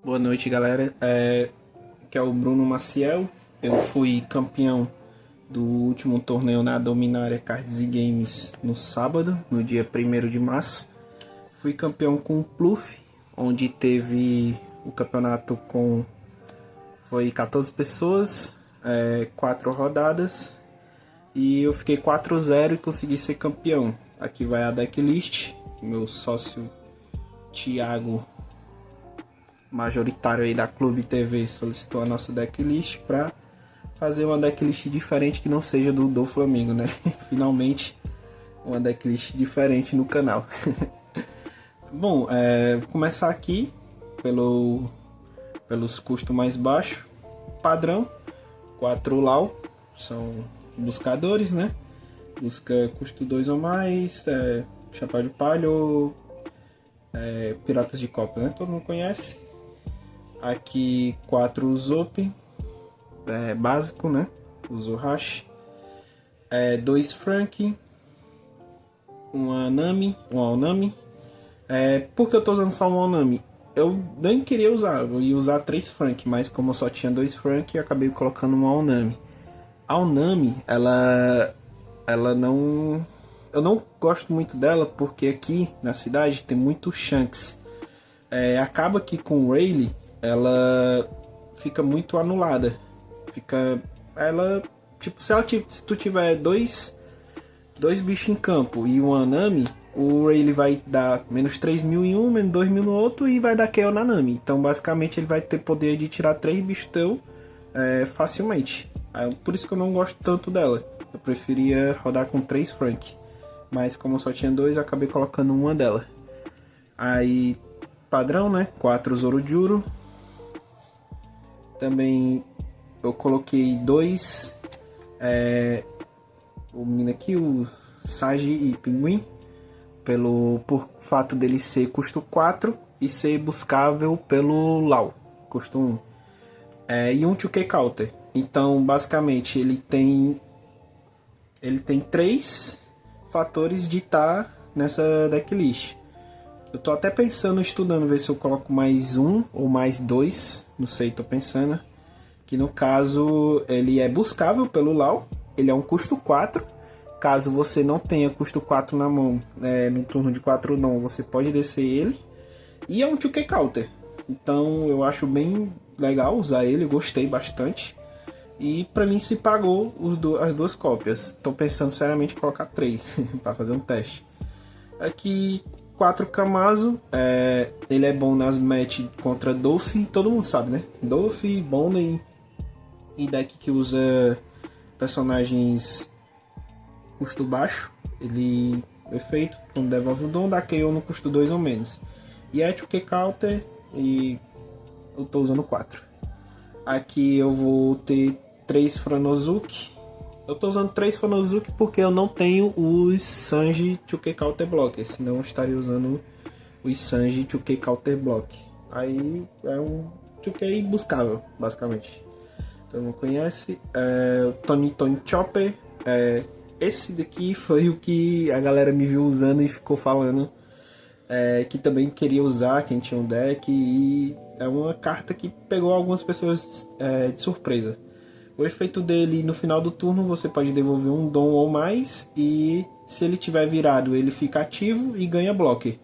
Boa noite, galera. Aqui é o Bruno Maciel. Eu fui campeão do último torneio na Dominária Cards e Games no sábado, no dia 1º de março. Fui campeão com o Pluff, onde teve o campeonato foi 14 pessoas, 4 rodadas, e eu fiquei 4-0 e consegui ser campeão. Aqui vai a decklist. Meu sócio Thiago, majoritário aí da Clube TV, solicitou a nossa decklist para fazer uma decklist diferente que não seja do Flamengo, né? Finalmente uma decklist diferente no canal. Bom, vou começar aqui pelos custos mais baixos. Padrão, 4 Lau, são buscadores, né? Busca custo 2 ou mais, chapéu de palha ou piratas de copa, né? Todo mundo conhece. Aqui 4 Zop, básico, né? Uso hash. 2 Frank, um Anami, um Aonami. Por que eu tô usando só um Aonami? Eu nem queria usar, eu ia usar 3 Frank, mas como eu só tinha 2 Frank, eu acabei colocando um Aonami. A Aonami, ela não... Eu não gosto muito dela porque aqui na cidade tem muito Shanks. Acaba que com o Rayleigh ela fica muito anulada. Se tu tiver dois bichos em campo e um Anami, o Rayleigh vai dar menos 3.000 em um, menos 2.000 no outro e vai dar KO na Nami. Então basicamente ele vai ter poder de tirar 3 bichos teu facilmente. Por isso que eu não gosto tanto dela. Eu preferia rodar com 3 Frank. Mas como eu só tinha 2, eu acabei colocando uma dela. Aí, padrão, né? 4 Zorojuro. Também eu coloquei 2. O menino aqui, o Sage e Pinguim. Por fato dele ser custo 4 e ser buscável pelo Lau, custo 1. E um 2K Counter. Então, basicamente, ele tem 3 fatores de estar nessa decklist. Eu tô até pensando, estudando, ver se eu coloco mais um ou mais 2, não sei, tô pensando. Que no caso, ele é buscável pelo Lau, ele é um custo 4. Caso você não tenha custo 4 na mão, no turno de 4 não, você pode descer ele. E é um 2K Counter. Então eu acho bem legal usar ele, gostei bastante. E pra mim se pagou as 2 cópias. Tô pensando seriamente em colocar 3 para fazer um teste. Aqui 4 Kamazo, ele é bom nas match contra Dolphin, todo mundo sabe, né? Dolphin, Bonnie e deck que usa personagens custo baixo. Ele é feito quando devolve o dom, dá KO no custo 2 ou menos. E é 2K Counter e eu tô usando 4. Aqui eu vou ter 3 Franosuke. Eu tô usando 3 Franosuke porque eu não tenho os Sanji 2K Counter Block, senão eu estaria usando os Sanji 2K Counter Block. Aí é um 2K buscável, basicamente. Então não conhece. O Tony Chopper. Esse daqui foi o que a galera me viu usando e ficou falando que também queria usar, quem tinha um deck, e é uma carta que pegou algumas pessoas de surpresa. O efeito dele, no final do turno, você pode devolver um dom ou mais, e se ele tiver virado, ele fica ativo e ganha blocker.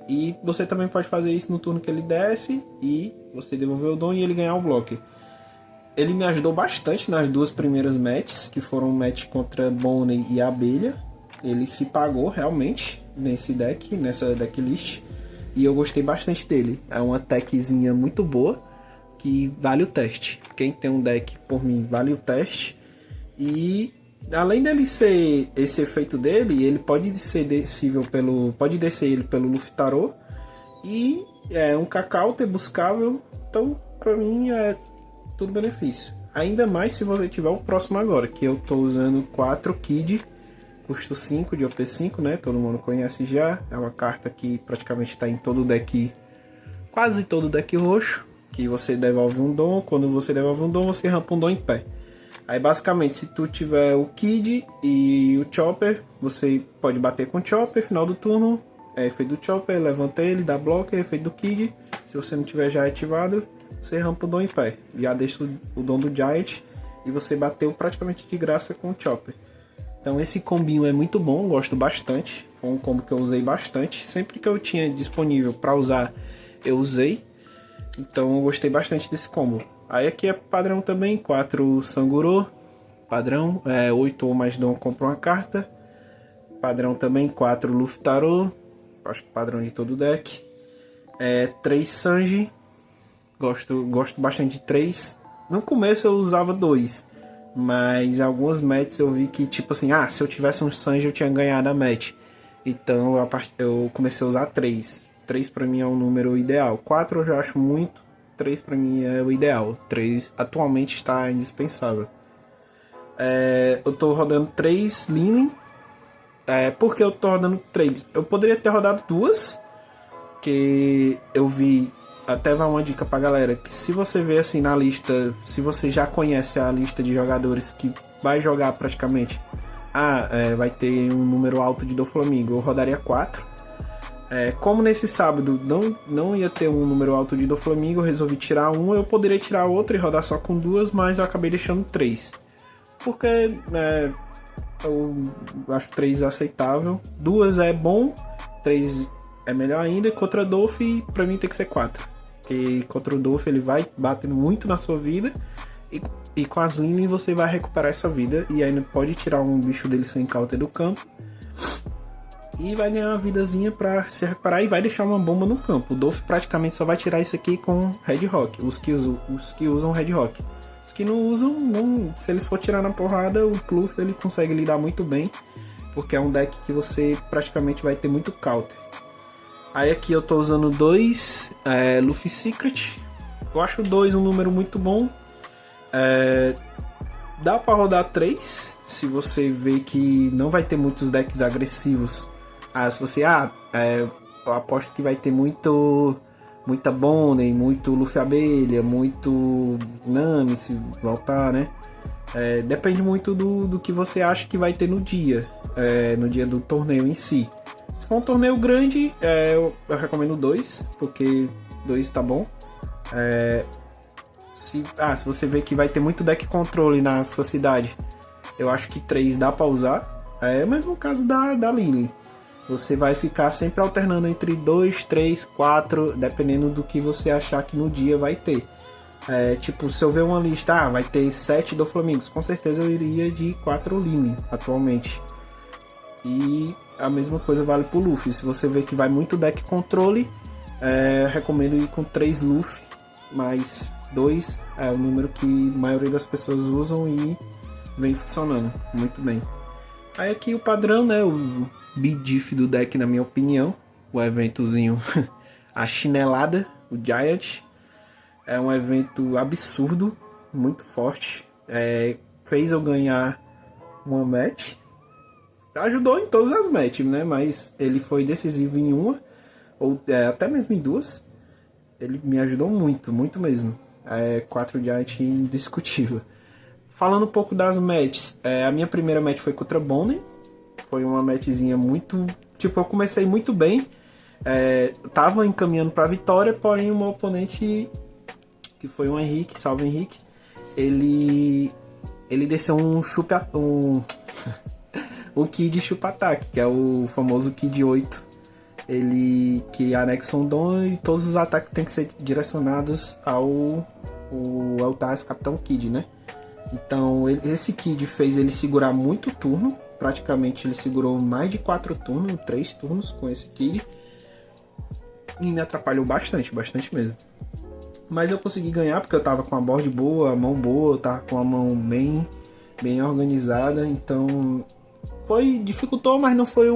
E você também pode fazer isso no turno que ele desce, e você devolver o dom e ele ganhar o blocker. Ele me ajudou bastante nas 2 primeiras matches, que foram um match contra Bonnie e Abelha. Ele se pagou realmente nesse deck, nessa decklist, e eu gostei bastante dele. É uma techzinha muito boa, que vale o teste. Quem tem um deck, por mim, vale o teste. E além dele ser esse efeito dele, ele pode ser descível pode descer ele pelo Luftaro, e é um K-Counter buscável. Então, pra mim, é tudo benefício. Ainda mais se você tiver o próximo agora, que eu tô usando 4 Kid, custo 5 de OP5, né? Todo mundo conhece já. É uma carta que praticamente está em todo deck, quase todo deck roxo, que você devolve um dom. Quando você devolve um dom, você rampa um dom em pé. Aí basicamente, se tu tiver o Kid e o Chopper, você pode bater com o Chopper, final do turno, efeito do Chopper, levanta ele, dá bloco, efeito do Kid, Se você não tiver já ativado, você rampa o Dom em pé. Já deixa o Dom do Giant e você bateu praticamente de graça com o Chopper. Então esse combinho é muito bom, gosto bastante. Foi um combo que eu usei bastante. Sempre que eu tinha disponível para usar, eu usei. Então eu gostei bastante desse combo. Aí aqui é padrão também, 4 Sanguro. Padrão, 8 ou mais Dom compra uma carta. Padrão também, 4 Luftaro. Acho que padrão de todo o deck. 3 Sanji. Gosto bastante de 3. No começo eu usava 2. Mas algumas matches eu vi que, tipo assim, se eu tivesse um Sanji eu tinha ganhado a match. Então eu comecei a usar 3. 3 pra mim é o número ideal. 4 eu já acho muito. 3 pra mim é o ideal. 3 atualmente está indispensável. Eu tô rodando 3 Lin. Por que eu tô rodando 3? Eu poderia ter rodado 2. Que eu vi. Até vai uma dica pra galera, que se você ver assim na lista, se você já conhece a lista de jogadores que vai jogar praticamente, vai ter um número alto de Doflamingo, eu rodaria 4. Como nesse sábado não ia ter um número alto de Doflamingo, eu resolvi tirar um, eu poderia tirar outro e rodar só com 2, mas eu acabei deixando 3. Porque eu acho 3 aceitável, 2 é bom, 3 é melhor ainda, e contra Dolph pra mim tem que ser 4. Porque contra o Dolph ele vai batendo muito na sua vida. E com as Lin você vai recuperar essa vida. E ainda pode tirar um bicho dele sem counter do campo. E vai ganhar uma vidazinha pra se recuperar. E vai deixar uma bomba no campo. O Dolph praticamente só vai tirar isso aqui com Red Rock. Os que usam Red Rock. Os que não usam, se eles for tirar na porrada, o Pluff ele consegue lidar muito bem. Porque é um deck que você praticamente vai ter muito counter. Aí aqui eu tô usando 2 Luffy Secret. Eu acho 2 um número muito bom. Dá pra rodar 3. Se você vê que não vai ter muitos decks agressivos. Se você... eu aposto que vai ter muita Bonnie, muito Luffy Abelha, muito Nami se voltar, né? Depende muito do que você acha que vai ter no dia. No dia do torneio em si. Se for um torneio grande, eu recomendo 2, porque 2 tá bom. Se você vê que vai ter muito deck controle na sua cidade, eu acho que 3 dá pra usar. É o mesmo caso da Lily. Você vai ficar sempre alternando entre 2, 3, 4, dependendo do que você achar que no dia vai ter. Tipo, se eu ver uma lista, vai ter 7 Doflamingos, com certeza eu iria de 4 Lily atualmente. E a mesma coisa vale pro Luffy. Se você vê que vai muito deck controle, recomendo ir com 3 Luffy, mas 2 é o número que a maioria das pessoas usam e vem funcionando muito bem. Aí aqui o padrão, né, o B-Diff do deck, na minha opinião, o eventozinho a chinelada, o Giant. É um evento absurdo, muito forte, fez eu ganhar uma match. Ajudou em todas as matches, né? Mas ele foi decisivo em uma, ou até mesmo em 2. Ele me ajudou muito, muito mesmo. 4 Giant indiscutível. Falando um pouco das matches, a minha primeira match foi contra Bonnie. Foi uma matchzinha muito... Tipo, eu comecei muito bem. Tava encaminhando pra vitória, porém uma oponente, que foi o Henrique, salve Henrique, ele desceu o Kid chupa-ataque, que é o famoso Kid 8. Ele que anexa um dom e todos os ataques têm que ser direcionados ao Eltas Capitão Kid, né? Então esse Kid fez ele segurar muito turno. Praticamente ele segurou mais de 4 turnos, 3 turnos com esse Kid. E me atrapalhou bastante, bastante mesmo. Mas eu consegui ganhar porque eu tava com a board boa, a mão boa, eu tava com a mão bem organizada. Então dificultou, mas não foi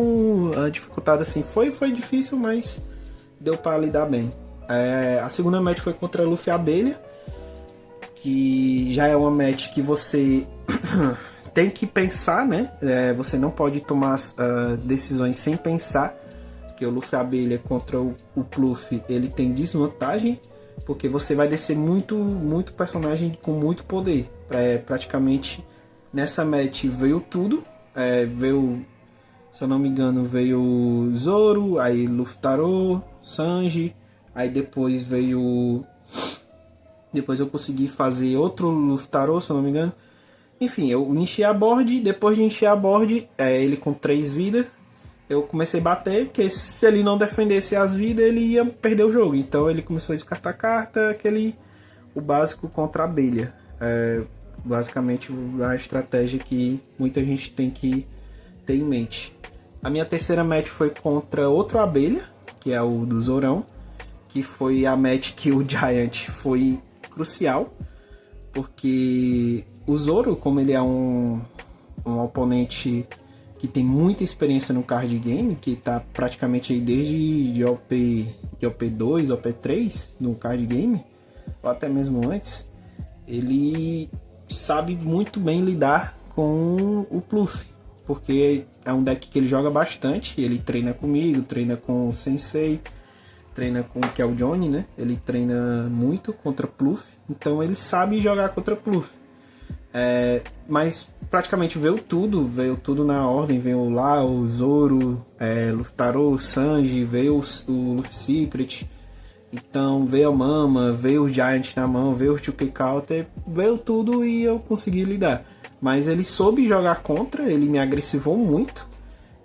dificultado assim. Foi difícil, mas deu para lidar bem. A segunda match foi contra a Luffy Abelha, que já é uma match que você tem que pensar, né? Você não pode tomar decisões sem pensar, que o Luffy Abelha contra o Pluff, ele tem desvantagem, porque você vai descer muito personagem com muito poder. Praticamente nessa match veio tudo. Veio, se eu não me engano, veio Zoro, aí Luftaro, Sanji, Aí depois veio... Depois eu consegui fazer outro Luftaro, se eu não me engano. Enfim, eu enchi a board, depois de encher a board, ele com 3 vidas, eu comecei a bater, porque se ele não defendesse as vidas, ele ia perder o jogo. Então ele começou a descartar carta, o básico contra a abelha. Basicamente a estratégia que muita gente tem que ter em mente. A minha terceira match foi contra outro abelha, que é o do Zorão, que foi a match que o Giant foi crucial, porque o Zoro, como ele é um oponente que tem muita experiência no card game, que está praticamente aí desde de OP2, OP3 no card game, ou até mesmo antes, ele sabe muito bem lidar com o Pluff, porque é um deck que ele joga bastante, ele treina comigo, treina com o Sensei, treina com que é o Johnny, né? Ele treina muito contra Pluff, então ele sabe jogar contra Pluff. Mas praticamente veio tudo na ordem, veio lá o Zoro, Luftaro, Sanji, veio o Luffy Secret, então veio a Mama, veio o Giant na mão, veio o 2K Counter, veio tudo e eu consegui lidar. Mas ele soube jogar contra, ele me agressivou muito.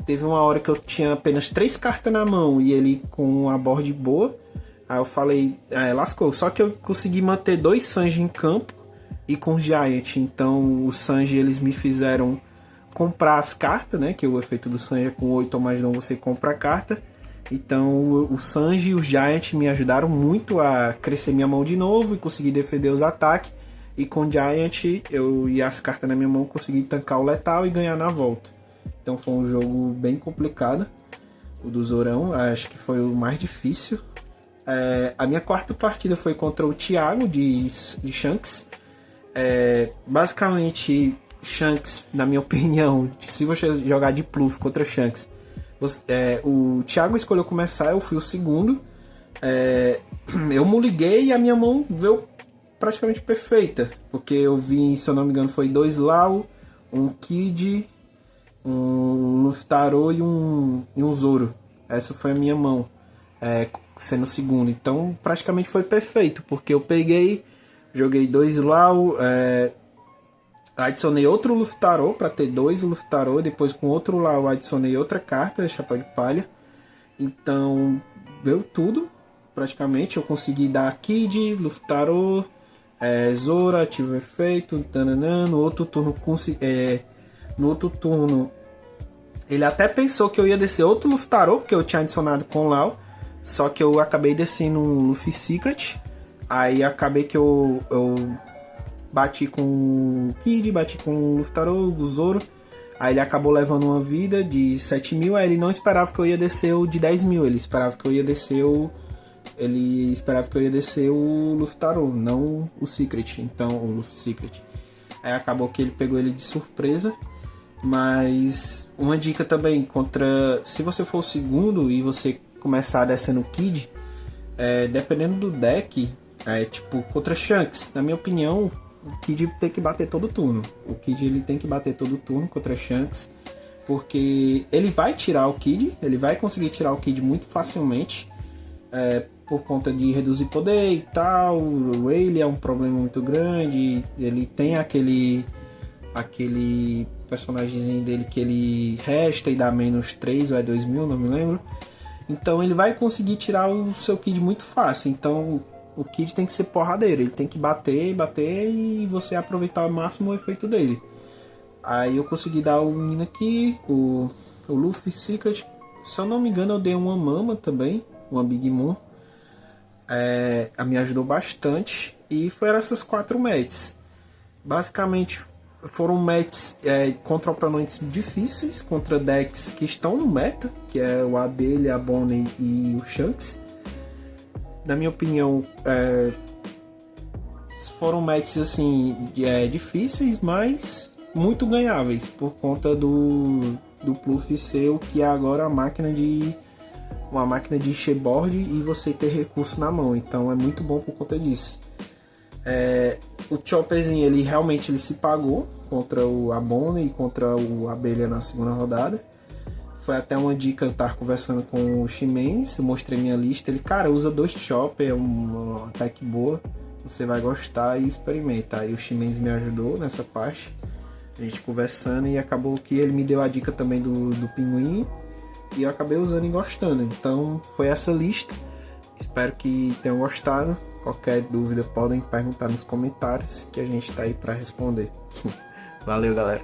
Teve uma hora que eu tinha apenas 3 cartas na mão e ele com uma board boa. Aí eu falei, lascou. Só que eu consegui manter 2 Sanji em campo e com o Giant. Então o Sanji eles me fizeram comprar as cartas, né? Que o efeito do Sanji é com 8 ou mais não você compra a carta. Então o Sanji e o Giant me ajudaram muito a crescer minha mão de novo e conseguir defender os ataques. E com o Giant eu e as cartas na minha mão consegui tancar o letal e ganhar na volta. Então foi um jogo bem complicado, o do Zorão, acho que foi o mais difícil. A minha quarta partida foi contra o Thiago de Shanks. Basicamente, Shanks, na minha opinião, se você jogar de Pluff contra Shanks, o Thiago escolheu começar, eu fui o segundo. Eu muliguei e a minha mão veio praticamente perfeita, porque eu vi, se eu não me engano, foi 2 Lau, um Kid, um Luftaro e um Zoro. Essa foi a minha mão, sendo o segundo. Então praticamente foi perfeito, porque eu peguei, joguei 2 Lau, adicionei outro Luftaro para ter 2 Luftaro, depois com outro Lau adicionei outra carta, Chapéu de Palha. Então veio tudo, praticamente. Eu consegui dar Kid, Luftaro, Zoro, ativo o efeito, tananã. No outro turno ele até pensou que eu ia descer outro Luftaro, porque eu tinha adicionado com Lau, só que eu acabei descendo um Luffy Secret. Aí acabei que eu bati com o Kid, bati com o Luftaro, o Zoro. Aí ele acabou levando uma vida de 7.000, aí ele não esperava que eu ia descer o de 10.000, ele esperava que eu ia descer o Luftaro, não o Secret, então o Luffy Secret. Aí acabou que ele pegou ele de surpresa. Mas uma dica também, se você for o segundo e você começar descendo o Kid, dependendo do deck, tipo contra Shanks, na minha opinião, o Kid tem que bater todo turno. O Kid ele tem que bater todo turno contra Shanks, porque ele vai tirar o Kid, ele vai conseguir tirar o Kid muito facilmente, por conta de reduzir poder e tal. O Rayleigh é um problema muito grande, ele tem aquele personagemzinho dele que ele resta e dá menos 3 ou 2.000, não me lembro. Então ele vai conseguir tirar o seu Kid muito fácil. Então o Kid tem que ser porradeiro, ele tem que bater e você aproveitar ao máximo o efeito dele. Aí eu consegui dar o menino aqui, o Luffy Secret. Se eu não me engano eu dei uma Mama também, uma Big Mom. Me ajudou bastante. E foram essas 4 matches. Basicamente foram matches contra oponentes difíceis, contra decks que estão no meta, que é o Abelha, a Bonnie e o Shanks. Na minha opinião, foram matches assim, difíceis, mas muito ganháveis, por conta do Pluff ser o que é agora uma máquina de encherboard e você ter recurso na mão. Então é muito bom por conta disso. O Chopperzinho, ele realmente se pagou contra o Abone e contra o Abelha na segunda rodada. foi até uma dica, eu tava conversando com o Ximenes, eu mostrei minha lista, ele, cara, usa Dust Chopper, é uma tech boa, você vai gostar e experimenta. Aí o Ximenes me ajudou nessa parte, a gente conversando, e acabou que ele me deu a dica também do Pinguim, e eu acabei usando e gostando. Então foi essa lista, espero que tenham gostado. Qualquer dúvida podem perguntar nos comentários, que a gente tá aí para responder. Valeu, galera!